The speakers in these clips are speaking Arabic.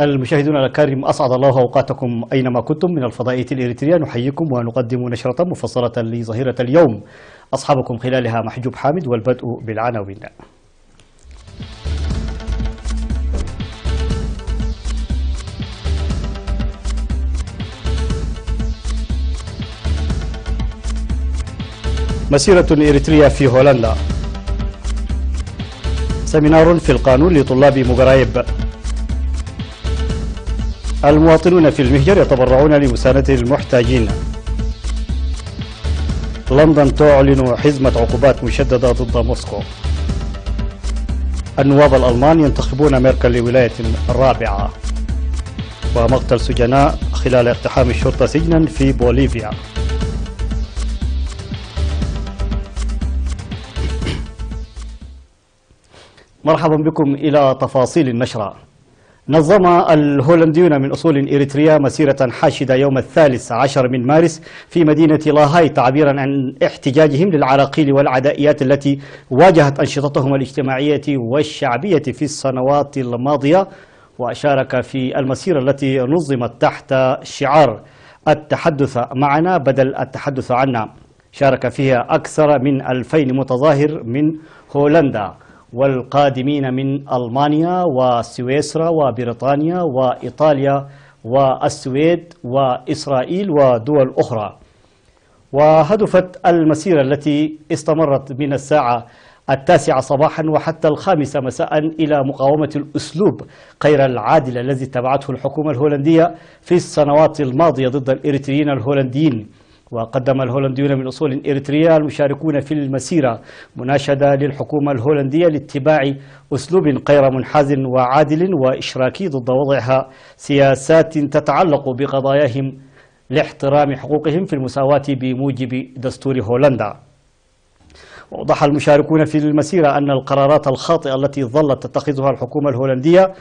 المشاهدون الأكارم، أسعد الله أوقاتكم أينما كنتم من الفضائية الإريترية. نحييكم ونقدم نشرة مفصلة لظهيرة اليوم، أصحابكم خلالها محجوب حامد، والبدء بالعناوين. مسيرة إريتريا في هولندا، سمينار في القانون لطلاب مغرايب، المواطنون في المهجر يتبرعون لمساندة المحتاجين، لندن تعلن حزمة عقوبات مشددة ضد موسكو، النواب الألمان ينتخبون ميركل لولاية الرابعة، ومقتل سجناء خلال اقتحام الشرطة سجنا في بوليفيا. مرحبا بكم إلى تفاصيل النشرة. نظم الهولنديون من أصول إريتريا مسيرة حاشدة يوم 13 من مارس في مدينة لاهاي، تعبيرا عن احتجاجهم للعراقيل والعدائيات التي واجهت أنشطتهم الاجتماعية والشعبية في السنوات الماضية. وشارك في المسيرة التي نظمت تحت شعار التحدث معنا بدل التحدث عنا، شارك فيها أكثر من 2000 متظاهر من هولندا والقادمين من ألمانيا وسويسرا وبريطانيا وإيطاليا والسويد وإسرائيل ودول أخرى. وهدفت المسيرة التي استمرت من الساعة 9 صباحا وحتى 5 مساء إلى مقاومة الأسلوب غير العادل الذي اتبعته الحكومة الهولندية في السنوات الماضية ضد الإريتريين الهولنديين. وقدم الهولنديون من أصول إريتريا المشاركون في المسيرة مناشدة للحكومة الهولندية لاتباع أسلوب غير منحاز وعادل وإشراكي ضد وضعها سياسات تتعلق بقضاياهم لاحترام حقوقهم في المساواة بموجب دستور هولندا. وأوضح المشاركون في المسيرة أن القرارات الخاطئة التي ظلت تتخذها الحكومة الهولندية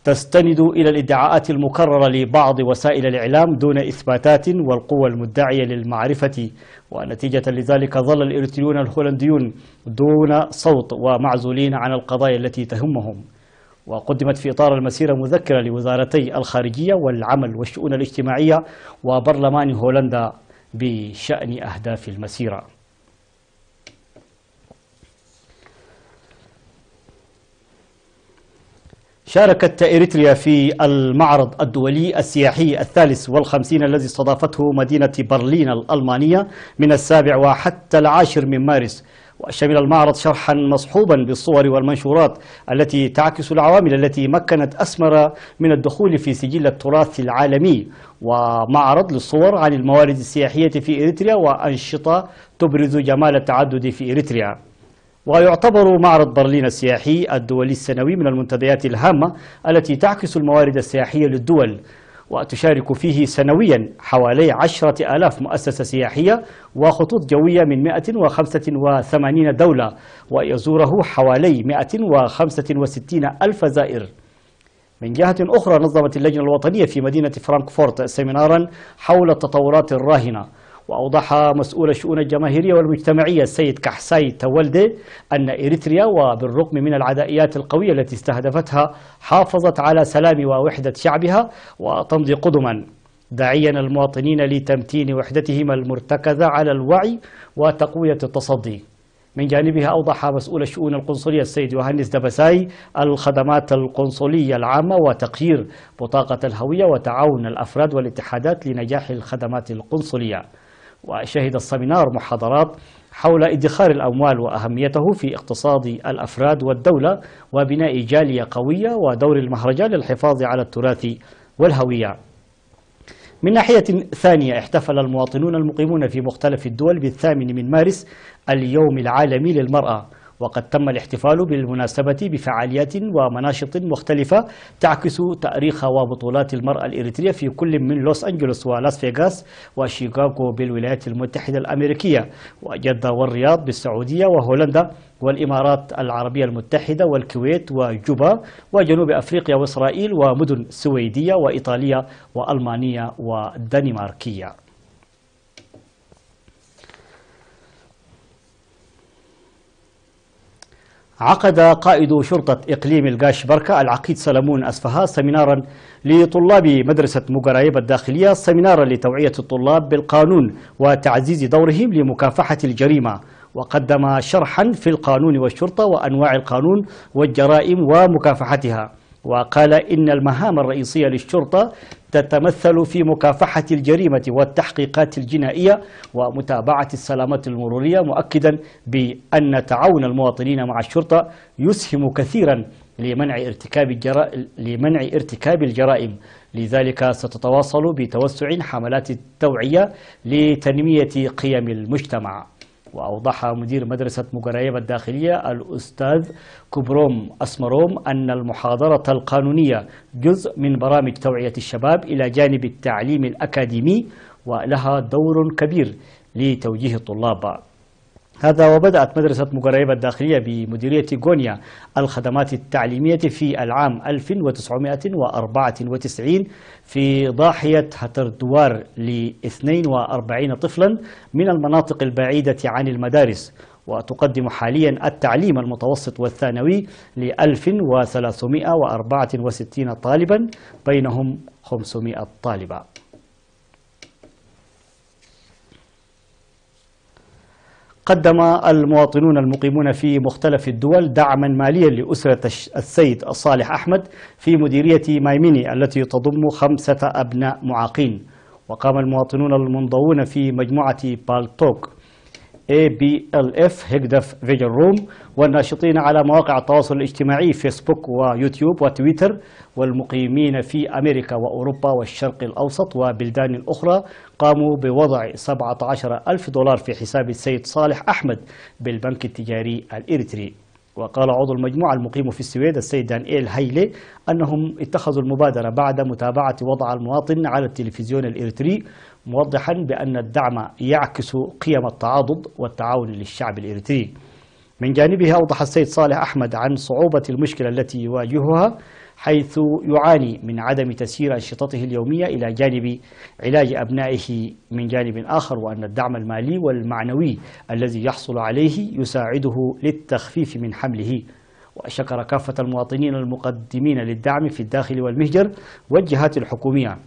تستند إلى الادعاءات المكررة لبعض وسائل الإعلام دون إثباتات والقوى المدعية للمعرفة، ونتيجة لذلك ظل الإريتريون الهولنديون دون صوت ومعزولين عن القضايا التي تهمهم. وقدمت في إطار المسيرة مذكرة لوزارتي الخارجية والعمل والشؤون الاجتماعية وبرلمان هولندا بشأن أهداف المسيرة. شاركت إريتريا في المعرض الدولي السياحي 53 الذي استضافته مدينة برلين الألمانية من 7 وحتى 10 من مارس، وشمل المعرض شرحا مصحوبا بالصور والمنشورات التي تعكس العوامل التي مكنت أسمر من الدخول في سجل التراث العالمي، ومعرض للصور عن الموارد السياحية في إريتريا وأنشطة تبرز جمال التعدد في إريتريا. ويعتبر معرض برلين السياحي الدولي السنوي من المنتديات الهامة التي تعكس الموارد السياحية للدول، وتشارك فيه سنويا حوالي 10,000 مؤسسة سياحية وخطوط جوية من 185 دولة، ويزوره حوالي 165,000 زائر. من جهة أخرى، نظمت اللجنة الوطنية في مدينة فرانكفورت سيمينارا حول التطورات الراهنة، وأوضح مسؤول الشؤون الجماهيرية والمجتمعية السيد كحساي تولدي أن إريتريا وبالرغم من العدائيات القوية التي استهدفتها حافظت على سلام ووحدة شعبها وتمضي قدما، داعيا المواطنين لتمتين وحدتهم المرتكزة على الوعي وتقوية التصدي. من جانبها أوضح مسؤول الشؤون القنصلية السيد يوهانس دبساي الخدمات القنصلية العامة وتقيير بطاقة الهوية وتعاون الأفراد والاتحادات لنجاح الخدمات القنصلية. وشهد السمينار محاضرات حول ادخار الأموال وأهميته في اقتصاد الأفراد والدولة وبناء جالية قوية، ودور المهرجان للحفاظ على التراث والهوية. من ناحية ثانية، احتفل المواطنون المقيمون في مختلف الدول ب8 من مارس اليوم العالمي للمرأة، وقد تم الاحتفال بالمناسبة بفعاليات ومناشط مختلفة تعكس تاريخ وبطولات المرأة الإريترية في كل من لوس أنجلوس ولاس فيغاس وشيكاغو بالولايات المتحدة الأمريكية، وجدة والرياض بالسعودية وهولندا والإمارات العربية المتحدة والكويت وجوبا وجنوب أفريقيا وإسرائيل ومدن سويدية وإيطالية وألمانية والدنماركية. عقد قائد شرطة إقليم القاش بركة العقيد سلمون أسفها سمينارا لطلاب مدرسة مقرايب الداخلية، سمينارا لتوعية الطلاب بالقانون وتعزيز دورهم لمكافحة الجريمة، وقدم شرحا في القانون والشرطة وأنواع القانون والجرائم ومكافحتها. وقال إن المهام الرئيسية للشرطة تتمثل في مكافحة الجريمة والتحقيقات الجنائية ومتابعة السلامات المرورية، مؤكدا بأن تعاون المواطنين مع الشرطة يسهم كثيرا لمنع ارتكاب الجرائم. لذلك ستتواصل بتوسع حملات التوعية لتنمية قيم المجتمع. وأوضح مدير مدرسة مقرايب الداخلية الأستاذ كبروم أسمروم أن المحاضرة القانونية جزء من برامج توعية الشباب إلى جانب التعليم الأكاديمي، ولها دور كبير لتوجيه الطلاب. هذا وبدأت مدرسة مقرايب الداخلية بمديرية غونيا الخدمات التعليمية في العام 1994 في ضاحية هتردوار ل42 طفلا من المناطق البعيدة عن المدارس، وتقدم حاليا التعليم المتوسط والثانوي ل 1364 طالبا، بينهم 500 طالبة. قدم المواطنون المقيمون في مختلف الدول دعما ماليا لأسرة السيد صالح أحمد في مديرية مايميني التي تضم 5 أبناء معاقين. وقام المواطنون المنضوون في مجموعة بالتوك ABLF هيجدف فيجن روم والناشطين على مواقع التواصل الاجتماعي فيسبوك ويوتيوب وتويتر والمقيمين في أمريكا وأوروبا والشرق الأوسط وبلدان أخرى قاموا بوضع 17,000 دولار في حساب السيد صالح أحمد بالبنك التجاري الإريتري. وقال عضو المجموعة المقيم في السويد السيد دانيال هايلي أنهم اتخذوا المبادرة بعد متابعة وضع المواطن على التلفزيون الإريتري، موضحا بأن الدعم يعكس قيم التعاضد والتعاون للشعب الإريتري. من جانبه أوضح السيد صالح أحمد عن صعوبة المشكلة التي يواجهها، حيث يعاني من عدم تسيير أنشطته اليومية إلى جانب علاج أبنائه من جانب آخر، وأن الدعم المالي والمعنوي الذي يحصل عليه يساعده للتخفيف من حمله. وشكر كافة المواطنين المقدمين للدعم في الداخل والمهجر والجهات الحكومية.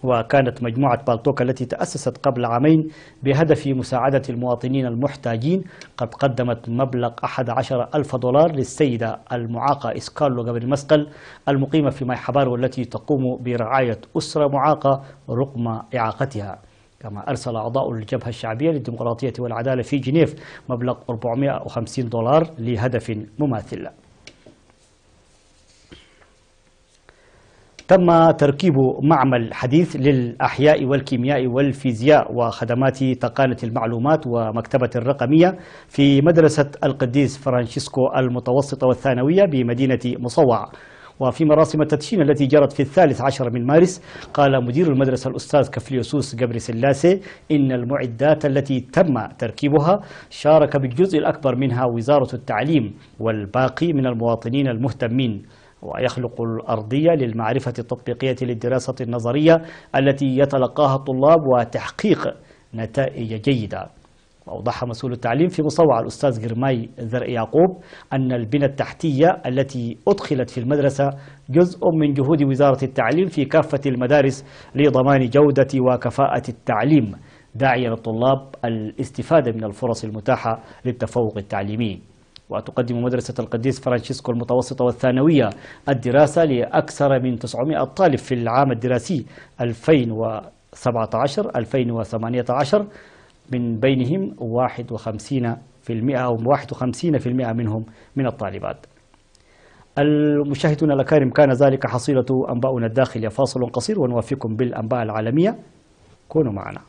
وكانت مجموعة بالتوك التي تأسست قبل عامين بهدف مساعدة المواطنين المحتاجين قد قدمت مبلغ 11,000 دولار للسيدة المعاقة إسكارلو قبل مسقل المقيمة في ماي حبار، والتي تقوم برعاية أسرة معاقة رغم إعاقتها. كما أرسل أعضاء الجبهة الشعبية للديمقراطية والعدالة في جنيف مبلغ 450 دولار لهدف مماثل. تم تركيب معمل حديث للأحياء والكيمياء والفيزياء وخدمات تقنية المعلومات ومكتبة الرقمية في مدرسة القديس فرانشيسكو المتوسطة والثانوية بمدينة مصوع. وفي مراسم التدشين التي جرت في 13 من مارس، قال مدير المدرسة الأستاذ كفليوسوس جبري سلاسي إن المعدات التي تم تركيبها شارك بالجزء الأكبر منها وزارة التعليم والباقي من المواطنين المهتمين، ويخلق الأرضية للمعرفة التطبيقية للدراسة النظرية التي يتلقاها الطلاب وتحقيق نتائج جيدة. وأوضح مسؤول التعليم في مصوع الأستاذ جرماي ذرء يعقوب أن البنى التحتية التي أدخلت في المدرسة جزء من جهود وزارة التعليم في كافة المدارس لضمان جودة وكفاءة التعليم، داعيا الطلاب الاستفادة من الفرص المتاحة للتفوق التعليمي. وتقدم مدرسة القديس فرانشيسكو المتوسطة والثانوية الدراسة لأكثر من 900 طالب في العام الدراسي 2017-2018، من بينهم 51% أو 51% منهم من الطالبات. المشاهدون الأكارم، كان ذلك حصيلة أنباؤنا الداخلية. فاصل قصير ونوافيكم بالأنباء العالمية، كونوا معنا.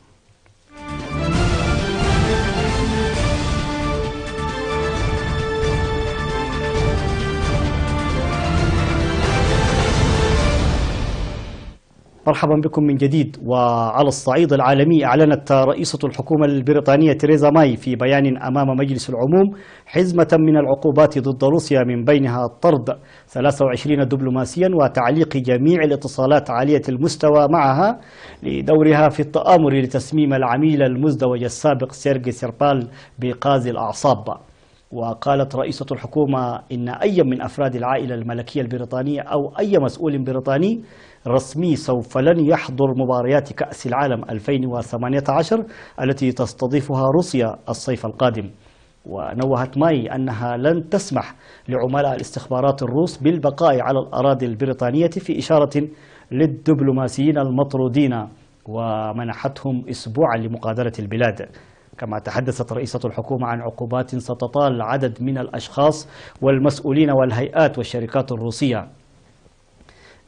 مرحبا بكم من جديد. وعلى الصعيد العالمي، أعلنت رئيسة الحكومة البريطانية تيريزا ماي في بيان أمام مجلس العموم حزمة من العقوبات ضد روسيا، من بينها طرد 23 دبلوماسيا وتعليق جميع الاتصالات عالية المستوى معها لدورها في التآمر لتسميم العميل المزدوج السابق سيرجي سيربال بقاز الأعصاب. وقالت رئيسة الحكومة إن أي من أفراد العائلة الملكية البريطانية أو أي مسؤول بريطاني رسمي سوف لن يحضر مباريات كأس العالم 2018 التي تستضيفها روسيا الصيف القادم. ونوهت ماي أنها لن تسمح لعملاء الاستخبارات الروس بالبقاء على الأراضي البريطانية في إشارة للدبلوماسيين المطرودين ومنحتهم أسبوعا لمغادرة البلاد. كما تحدثت رئيسة الحكومة عن عقوبات ستطال عدد من الأشخاص والمسؤولين والهيئات والشركات الروسية.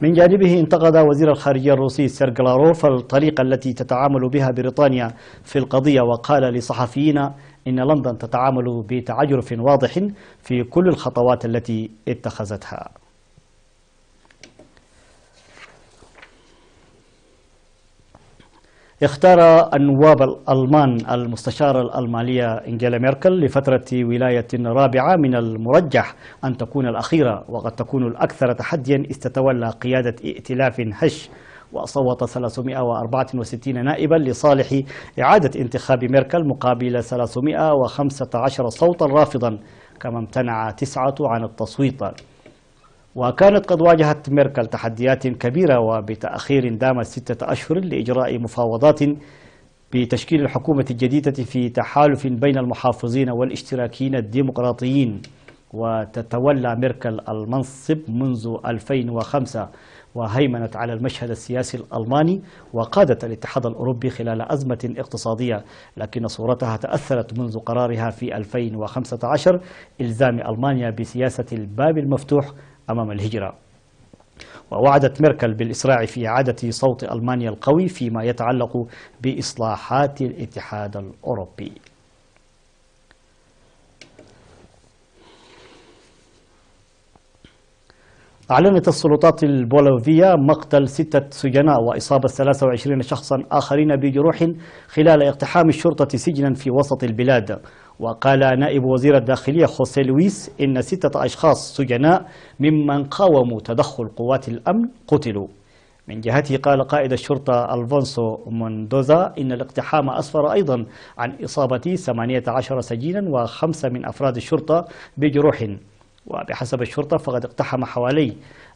من جانبه انتقد وزير الخارجية الروسي سيرجي لاروف الطريقة التي تتعامل بها بريطانيا في القضية، وقال لصحفيين إن لندن تتعامل بتعجرف واضح في كل الخطوات التي اتخذتها. اختار النواب الألمان المستشارة الألمانية إنجيلا ميركل لفترة ولاية رابعة من المرجح أن تكون الأخيرة وقد تكون الأكثر تحديا إذ تتولى قيادة ائتلاف هش. وصوت 364 نائبا لصالح إعادة انتخاب ميركل مقابل 315 صوتا رافضا، كما امتنع 9 عن التصويت. وكانت قد واجهت ميركل تحديات كبيرة وبتأخير دام 6 أشهر لإجراء مفاوضات بتشكيل الحكومة الجديدة في تحالف بين المحافظين والاشتراكيين الديمقراطيين. وتتولى ميركل المنصب منذ 2005 وهيمنت على المشهد السياسي الألماني وقادت الاتحاد الأوروبي خلال أزمة اقتصادية، لكن صورتها تأثرت منذ قرارها في 2015 إلزام ألمانيا بسياسة الباب المفتوح أمام الهجرة. ووعدت ميركل بالإسراع في إعادة صوت ألمانيا القوي فيما يتعلق بإصلاحات الاتحاد الأوروبي. أعلنت السلطات البوليفية مقتل 6 سجناء وإصابة 23 شخصا آخرين بجروح خلال اقتحام الشرطة سجنا في وسط البلاد. وقال نائب وزير الداخلية خوسيه لويس إن 6 أشخاص سجناء ممن قاوموا تدخل قوات الأمن قتلوا. من جهته قال قائد الشرطة ألفونسو موندوزا إن الاقتحام أسفر أيضا عن إصابة 18 سجينا و5 من أفراد الشرطة بجروح. وبحسب الشرطة فقد اقتحم حوالي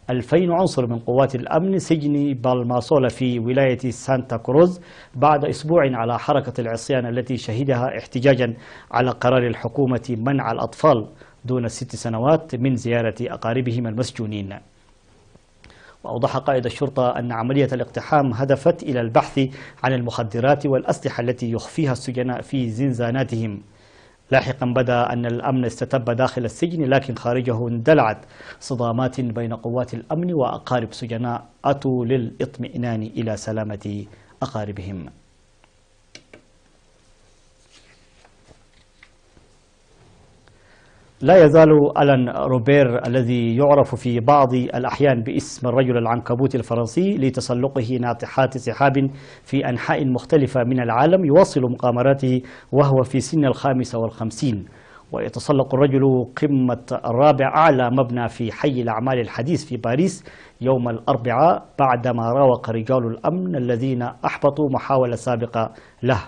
2000 عنصر من قوات الأمن سجن بالماسولا في ولاية سانتا كروز بعد أسبوع على حركة العصيان التي شهدها احتجاجا على قرار الحكومة منع الأطفال دون 6 سنوات من زيارة أقاربهم المسجونين. وأوضح قائد الشرطة أن عملية الاقتحام هدفت إلى البحث عن المخدرات والأسلحة التي يخفيها السجناء في زنزاناتهم. لاحقا بدا أن الأمن استتب داخل السجن، لكن خارجه اندلعت صدامات بين قوات الأمن وأقارب سجناء أتوا للإطمئنان إلى سلامة أقاربهم. لا يزال ألان روبير الذي يعرف في بعض الأحيان باسم الرجل العنكبوت الفرنسي لتسلقه ناطحات سحاب في أنحاء مختلفة من العالم يواصل مغامراته وهو في سن 55. ويتسلق الرجل قمة الرابع أعلى مبنى في حي الأعمال الحديث في باريس يوم الأربعاء بعدما راوغ رجال الأمن الذين أحبطوا محاولة سابقة له.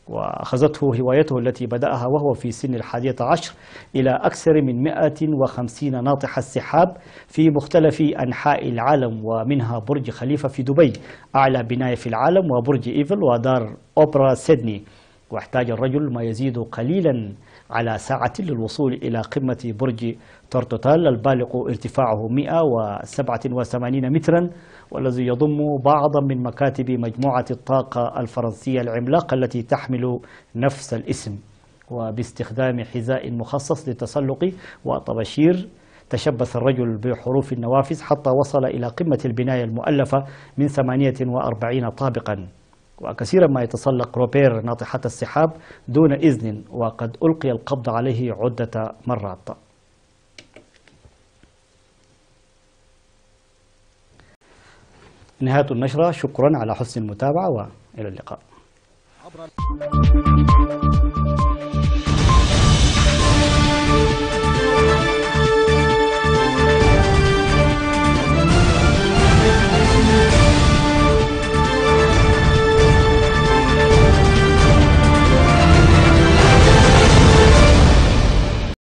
وأخذته هوايته التي بدأها وهو في سن 11 إلى أكثر من 150 ناطحة سحاب في مختلف أنحاء العالم، ومنها برج خليفة في دبي أعلى بناية في العالم وبرج إيفل ودار أوبرا سيدني. واحتاج الرجل ما يزيد قليلا على ساعة للوصول إلى قمة برج تورتوتال البالغ ارتفاعه 187 مترا، والذي يضم بعضا من مكاتب مجموعة الطاقة الفرنسية العملاقة التي تحمل نفس الاسم. وباستخدام حذاء مخصص للتسلق وطباشير تشبث الرجل بحروف النوافذ حتى وصل إلى قمة البناية المؤلفة من 48 طابقا. وكثيرا ما يتسلق روبير ناطحة السحاب دون إذن، وقد ألقي القبض عليه عدة مرات. نهاية النشرة، شكرا على حسن المتابعة وإلى اللقاء.